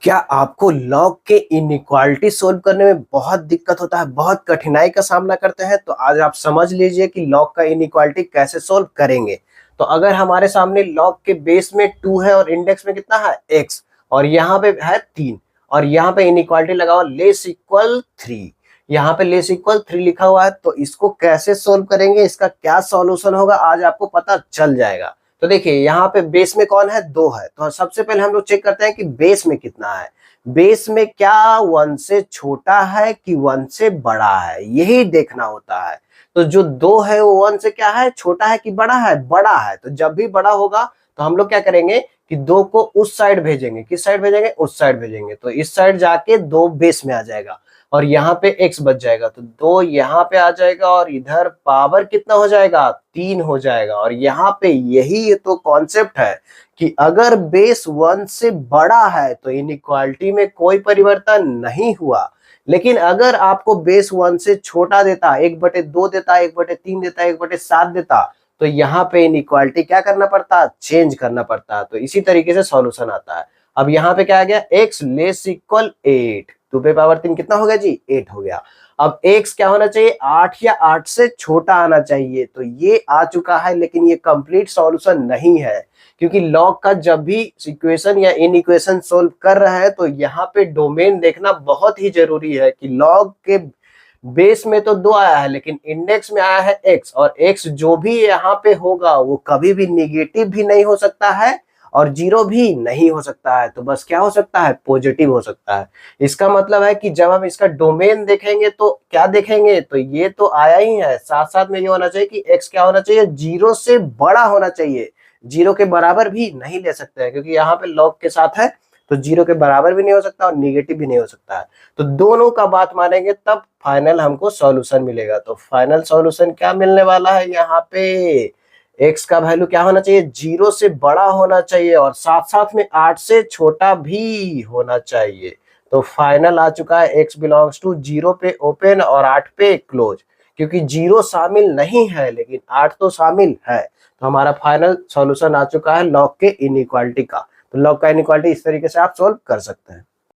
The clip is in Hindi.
क्या आपको लॉग के इनइक्वालिटी सोल्व करने में बहुत दिक्कत होता है, बहुत कठिनाई का सामना करते हैं? तो आज आप समझ लीजिए कि लॉग का इनइक्वालिटी कैसे सोल्व करेंगे। तो अगर हमारे सामने लॉग के बेस में 2 है और इंडेक्स में कितना है x, और यहाँ पे है 3, और यहाँ पे इनइक्वालिटी लगा हुआ लेस इक्वल 3, यहाँ पे लेस इक्वल 3 लिखा हुआ है। तो इसको कैसे सोल्व करेंगे, इसका क्या सॉल्यूशन होगा, आज आपको पता चल जाएगा। तो देखिए यहाँ पे बेस में कौन है, 2 है। तो सबसे पहले हम लोग चेक करते हैं कि बेस में कितना है। बेस में क्या 1 से छोटा है कि 1 से बड़ा है, यही देखना होता है। तो जो 2 है वो 1 से क्या है, छोटा है कि बड़ा है, बड़ा है। तो जब भी बड़ा होगा तो हम लोग क्या करेंगे कि 2 को उस साइड भेजेंगे। किस साइड भेजेंगे, उस साइड भेजेंगे। तो इस साइड जाके 2 बेस में आ जाएगा और यहाँ पे x बच जाएगा। तो 2 यहाँ पे आ जाएगा और इधर पावर कितना हो जाएगा, 3 हो जाएगा। और यहाँ पे यही तो कॉन्सेप्ट है कि अगर बेस 1 से बड़ा है तो इनइक्वालिटी में कोई परिवर्तन नहीं हुआ। लेकिन अगर आपको बेस 1 से छोटा देता, 1/2 देता, 1/3 देता, 1/7 देता, तो यहाँ पे इनइक्वालिटी क्या करना पड़ता, चेंज करना पड़ता। तो इसी तरीके से सॉल्यूशन आता है। अब यहाँ पे क्या आ गया, x लेस इक्वल 8, 2 पे पावर 3 कितना हो गया जी, 8 हो गया। अब x क्या होना चाहिए, 8 या 8 से छोटा आना चाहिए। तो ये आ चुका है, लेकिन ये कंप्लीट सॉल्यूशन नहीं है, क्योंकि लॉग का जब भी इक्वेशन या इन इक्वेशन सोल्व कर रहा है तो यहाँ पे डोमेन देखना बहुत ही जरूरी है कि लॉग के बेस में तो 2 आया है, लेकिन इंडेक्स में आया है x, और x जो भी यहाँ पे होगा वो कभी भी निगेटिव भी नहीं हो सकता है और 0 भी नहीं हो सकता है। तो बस क्या हो सकता है, पॉजिटिव हो सकता है। इसका मतलब है कि जब हम इसका डोमेन देखेंगे तो क्या देखेंगे, तो ये तो आया ही है, साथ साथ में ये होना चाहिए कि x क्या होना चाहिए, 0 से बड़ा होना चाहिए। 0 के बराबर भी नहीं ले सकते हैं, क्योंकि यहाँ पे लॉग के साथ है, तो 0 के बराबर भी नहीं हो सकता और निगेटिव भी नहीं हो सकता है। तो दोनों का बात मानेंगे तब फाइनल हमको सॉल्यूशन मिलेगा। तो फाइनल सॉल्यूशन क्या मिलने वाला है, यहाँ पे x का वैल्यू क्या होना चाहिए, 0 से बड़ा होना चाहिए और साथ साथ में 8 से छोटा भी होना चाहिए। तो फाइनल आ चुका है x बिलोंग्स टू 0 पे ओपन और 8 पे क्लोज, क्योंकि 0 शामिल नहीं है लेकिन 8 तो शामिल है। तो हमारा फाइनल सॉल्यूशन आ चुका है लॉग के इनइक्वालिटी का। तो लॉग का इनइक्वालिटी इस तरीके से आप सोल्व कर सकते हैं।